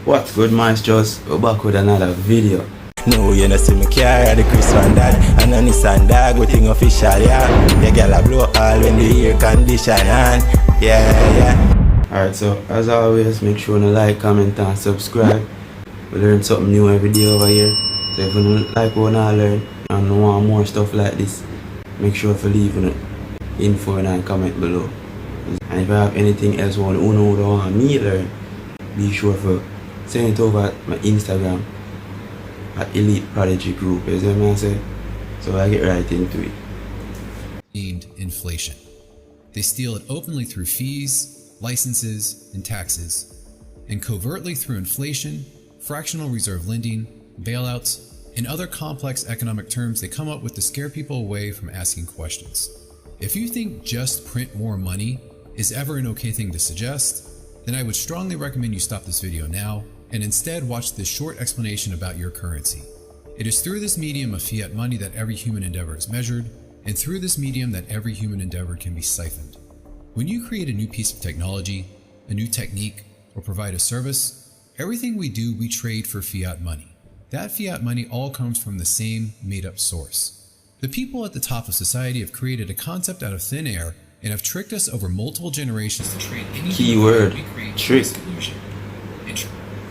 What's good, maestros? We're back with another video. No, you know see me carry the Chris Van Dad and on the sandbag with thing official, yeah. The girl a blow all when the air condition on, yeah. Alright, so as always, make sure to like, comment and subscribe. We learn something new every day over here. So if you don't like what I learn and want more stuff like this, make sure to leave an info and comment below. And if you have anything else you want me to learn, be sure to send it over at my Instagram at Elite Prodigy Group, you see what I say? So I get right into it. Named inflation. They steal it openly through fees, licenses, and taxes, and covertly through inflation, fractional reserve lending, bailouts, and other complex economic terms they come up with to scare people away from asking questions. If you think just print more money is ever an okay thing to suggest, then I would strongly recommend you stop this video now and instead watch this short explanation about your currency. It is through this medium of fiat money that every human endeavor is measured, and through this medium that every human endeavor can be siphoned. When you create a new piece of technology, a new technique, or provide a service, everything we do, we trade for fiat money. That fiat money all comes from the same made-up source. The people at the top of society have created a concept out of thin air and have tricked us over multiple generations to trade any keyword trick.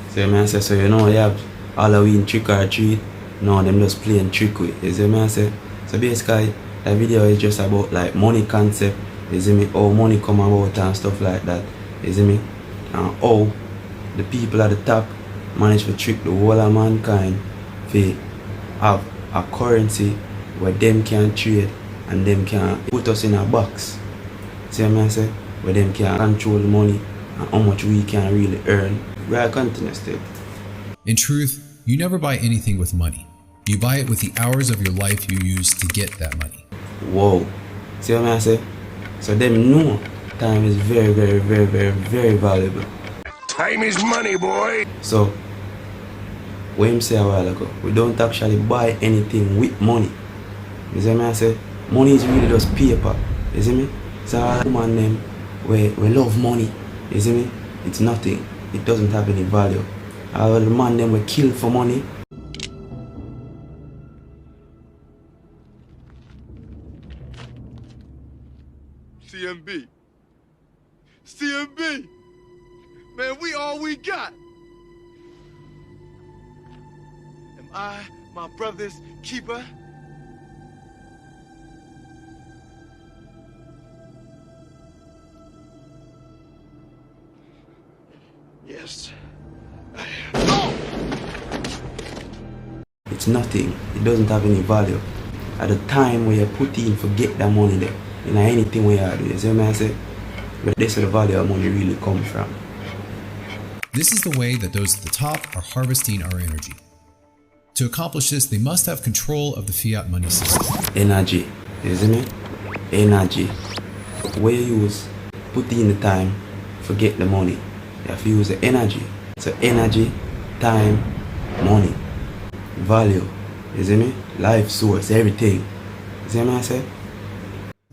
So man say, so you know you have Halloween trick or treat. No, them just playing trick with. You see me say? So basically that video is just about like money concept, you see me, how money come about and stuff like that, you see me, and how the people at the top manage to trick the whole of mankind to have a currency where them can trade and them can put us in a box. See what I say? Where them can control the money and how much we can really earn. We are continuous still. In truth, you never buy anything with money. You buy it with the hours of your life you use to get that money. Whoa. See what I say? So them know time is very, very, very, very, very valuable. Time is money, boy. So what him say a while ago, we don't actually buy anything with money. You see what I say? Money is really just paper. You see me? So all woman them we love money. You see me? It's nothing. It doesn't have any value. All the man them we kill for money. CMB, man, we all we got. Am I my brother's keeper? Yes. It's nothing. It doesn't have any value. At the time where you put in, forget that money there. You know, anything where you do. You see what I say? But this is the value of money really comes from. This is the way that those at the top are harvesting our energy. To accomplish this, they must have control of the fiat money system. Energy. You see me? Energy. Where you use, put in the time, forget the money. You have to use the energy. So energy, time, money, value. You see me? Life source, everything. You see what I say?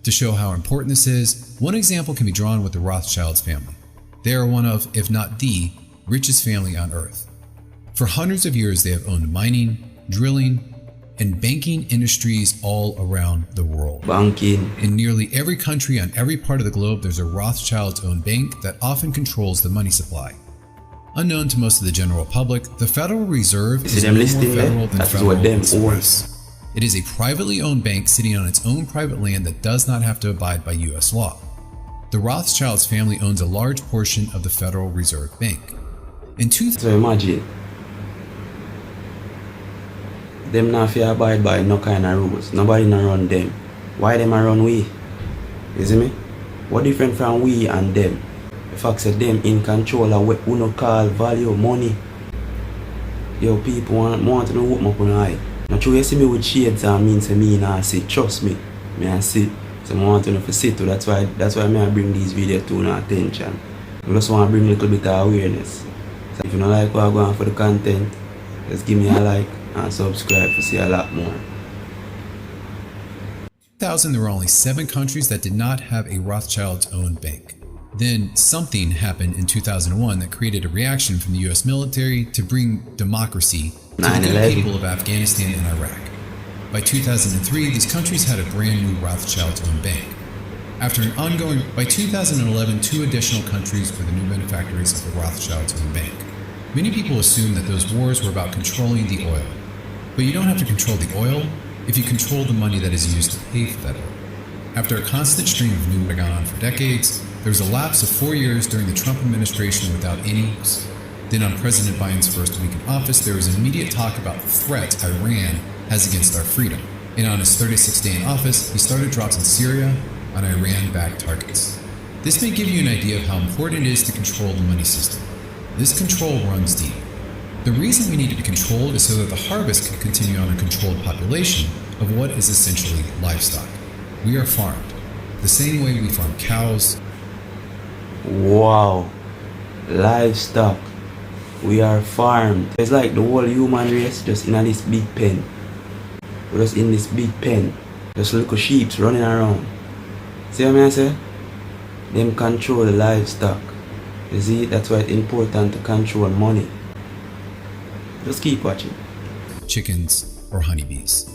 To show how important this is, one example can be drawn with the Rothschilds family. They are one of, if not the, richest family on earth. For hundreds of years, they have owned mining, drilling, and banking industries all around the world. Banking. In nearly every country on every part of the globe, there's a Rothschilds-owned bank that often controls the money supply. Unknown to most of the general public, the Federal Reserve is no more federal than Federal Express. It is a privately owned bank sitting on its own private land that does not have to abide by US law. The Rothschilds family owns a large portion of the Federal Reserve Bank. So imagine, them not fi abide by no kind of rules. Nobody not run them. Why them a run we? You see me? What different from we and them? The fact that them in control of what we no call value money. Yo, people want to know what my eye. Now true, you see me with shades and means to me now see. Trust me, I see. So I want to know if you see too. That's why I bring these videos to your attention. I just want to bring a little bit of awareness. So if you don't like what I'm going for the content, just give me a like and subscribe to see a lot more. 2000, there were only 7 countries that did not have a Rothschilds-owned bank. Then something happened in 2001 that created a reaction from the US military to bring democracy to the good 9/11. people of Afghanistan and Iraq. By 2003, these countries had a brand new Rothschild-owned bank. By 2011, 2 additional countries were the new benefactors of the Rothschilds-owned bank. Many people assume that those wars were about controlling the oil. But you don't have to control the oil if you control the money that is used to pay for that oil. After a constant stream of news that gone on for decades, there was a lapse of 4 years during the Trump administration without any news. Then on President Biden's first week in office, there was immediate talk about the threat Iran has against our freedom. And on his 36th day in office, he started drops in Syria on Iran-backed targets. This may give you an idea of how important it is to control the money system. This control runs deep. The reason we need to be controlled is so that the harvest can continue on a controlled population of what is essentially livestock. We are farmed, the same way we farm cows. Wow. Livestock. We are farmed. It's like the whole human race just in this big pen. We're just in this big pen. Just little sheeps running around. See what I say? Them control the livestock. You see, that's why it's important to control money. Just keep watching. Chickens, or honeybees.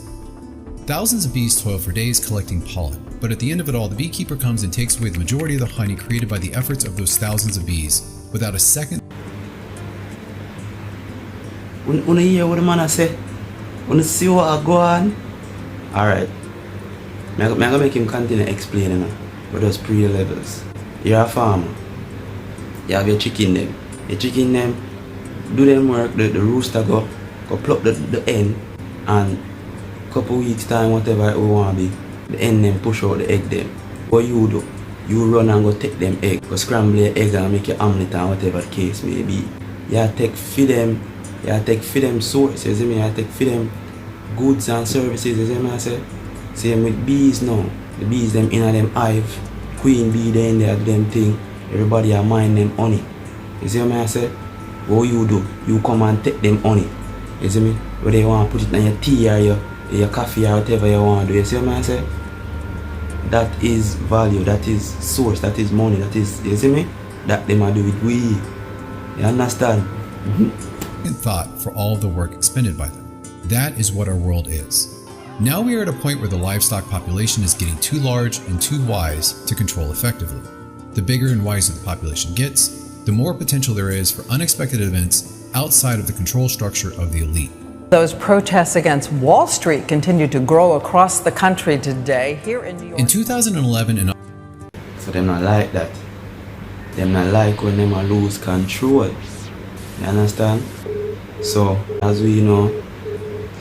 Thousands of bees toil for days collecting pollen, but at the end of it all, the beekeeper comes and takes away the majority of the honey created by the efforts of those thousands of bees without a second. Wanna hear what the man say? Wanna see what I go on? Alright. I'm gonna make him continue explaining what those pre-levels. You're a farmer. You have your chicken them. Your chicken them do them work, the rooster go pluck the hen, and couple weeks time whatever it want to be, the hen them push out the egg them. What you do? You run and go take them egg, go scramble your egg and make your omelette and whatever the case may be. You take feed them source, you see me? You take feed them goods and services, you see me I say? Same with bees now. The bees them in them hive, queen bee they in there do them thing. Everybody are mind them honey. You see what I say? What you do? You come and take them honey. You see me? Whether you want to put it in your tea or your coffee or whatever you want to do. You see what I say? That is value, that is source, that is money, that is, you see me? That they might do with we. You understand? Thought for all of the work expended by them. That is what our world is. Now we are at a point where the livestock population is getting too large and too wise to control effectively. The bigger and wiser the population gets, the more potential there is for unexpected events outside of the control structure of the elite. Those protests against Wall Street continue to grow across the country today. Here in New York. In 2011, so them not like that. Them not like when them lose control. You understand? So, as we know,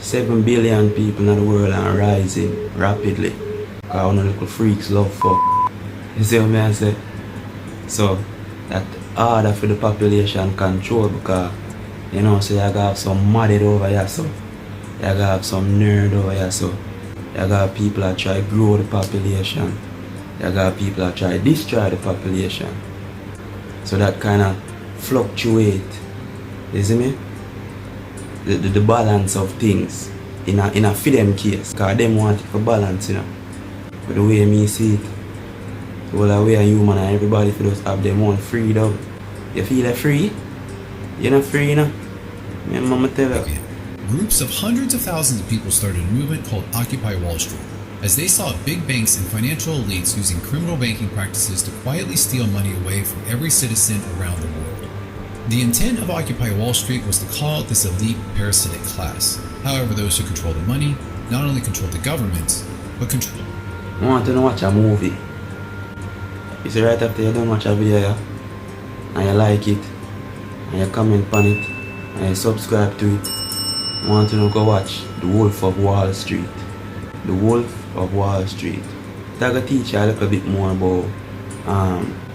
7 billion people in the world are rising rapidly. Because all the little freaks love fuck. You see what I say? So, that harder for the population control because, you know, so you gotta have some modded over here, so. You gotta have some nerd over here, so. You gotta have people that try to grow the population. You gotta have people that try to destroy the population. So that kind of fluctuate. You see me? The balance of things in a for them case. Because them want it for balance, you know. But the way me see it, well, the way a human and everybody for just have them own freedom. You feel free? You're not free, you know? My mama tell you. groups of hundreds of thousands of people started a movement called Occupy Wall Street, as they saw big banks and financial elites using criminal banking practices to quietly steal money away from every citizen around the world. The intent of Occupy Wall Street was to call out this elite parasitic class. However, those who control the money not only control the governments, but control... I want to watch a movie. You see, right after you done watch a video, and you like it, and you comment on it, and you subscribe to it, I want to go watch The Wolf of Wall Street. The Wolf of Wall Street. I'm going to teach you a little bit more about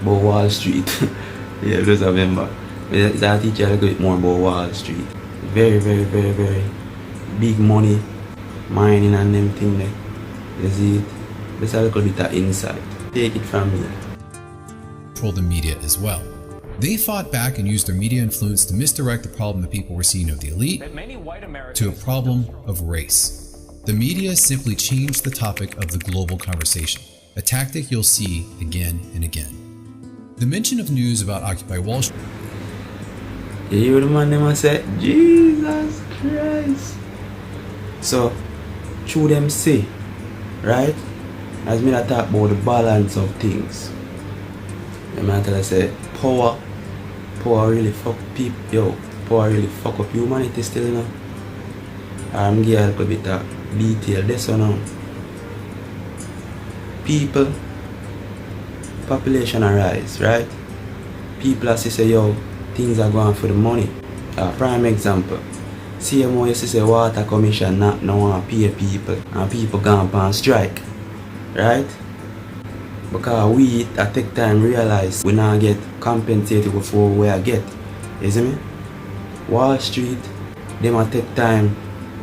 Wall Street. Yeah, just remember. I'll teach you a little bit more about Wall Street. Very, very, very, very big money, mining and them thing there. You see it? Just a little bit of insight. Take it from me. Control the media as well. They fought back and used their media influence to misdirect the problem that people were seeing of the elite to a problem of race. The media simply changed the topic of the global conversation, a tactic you'll see again and again. The mention of news about Occupy Wall Street. You hear the man them say, Jesus Christ. So, through them say, right? As me that talk about the balance of things. The man tell us say, power really fuck people, yo. Power really fuck up humanity still, you know. I'm give a little bit of detail this one now. People, population arise, right? People as say, yo, things are going for the money. Prime example. CMO used to say water commission not want to pay people and people gone on strike. Right? Because we at take time realize we not get compensated before we get. You see me? Wall Street, they might take time,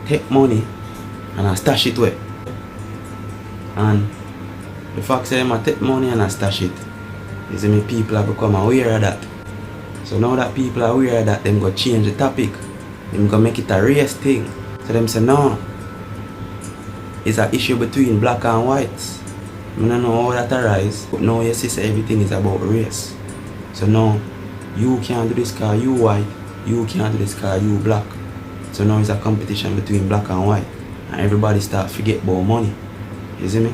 take money and I stash it away. And the fact say they might take money and I stash it. You see me? People have become aware of that. So now that people are aware of that, them go change the topic. Them go make it a race thing. So them say no. It's an issue between black and whites. I don't know how that arise, but now you see everything is about race. So now you can't do this because you white, you can't do this because you black. So now it's a competition between black and white. And everybody start forget about money. You see me?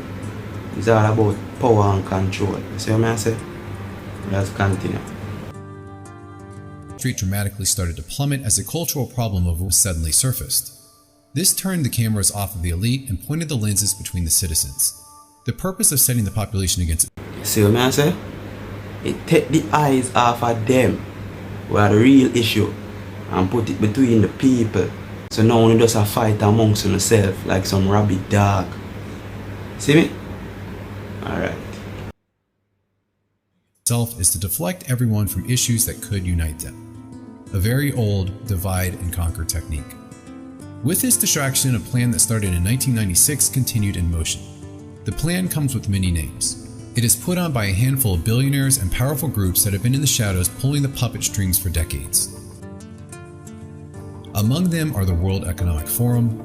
It's all about power and control. You see what I say? Let's continue. Street dramatically started to plummet as a cultural problem of suddenly surfaced. This turned the cameras off of the elite and pointed the lenses between the citizens. The purpose of setting the population against. See what I say? It take the eyes off of them, where the real issue, and put it between the people. So now only just a fight amongst themselves like some rabid dog. See me? Alright. Itself is to deflect everyone from issues that could unite them. A very old divide and conquer technique. With this distraction, a plan that started in 1996 continued in motion. The plan comes with many names. It is put on by a handful of billionaires and powerful groups that have been in the shadows pulling the puppet strings for decades. Among them are the World Economic Forum,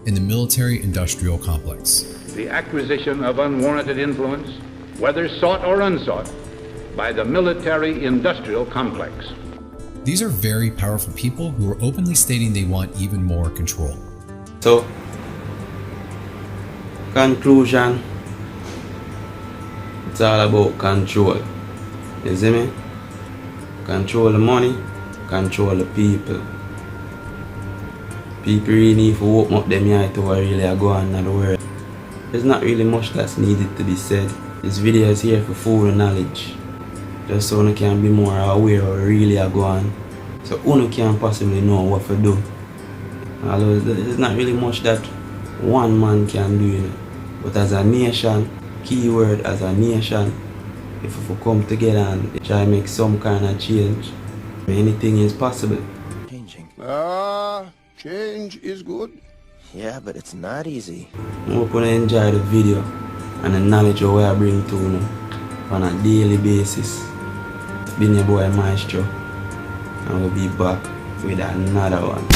and the military-industrial complex. The acquisition of unwarranted influence, whether sought or unsought, by the military-industrial complex. These are very powerful people who are openly stating they want even more control. So, conclusion, it's all about control. You see me? Control the money, control the people. People really need to open up them eyes to what really are going on in the world. There's not really much that's needed to be said. This video is here for food knowledge. Just so you can be more aware of what really are going on. So you can possibly know what to do. Although there's not really much that one man can do, you know. But as a nation, keyword as a nation, if we come together and try to make some kind of change, anything is possible. Changing. Change is good. Yeah, but it's not easy. I hope you enjoy the video and the knowledge of what I bring to you on a daily basis. It's been your boy Maestro, and we'll be back with another one.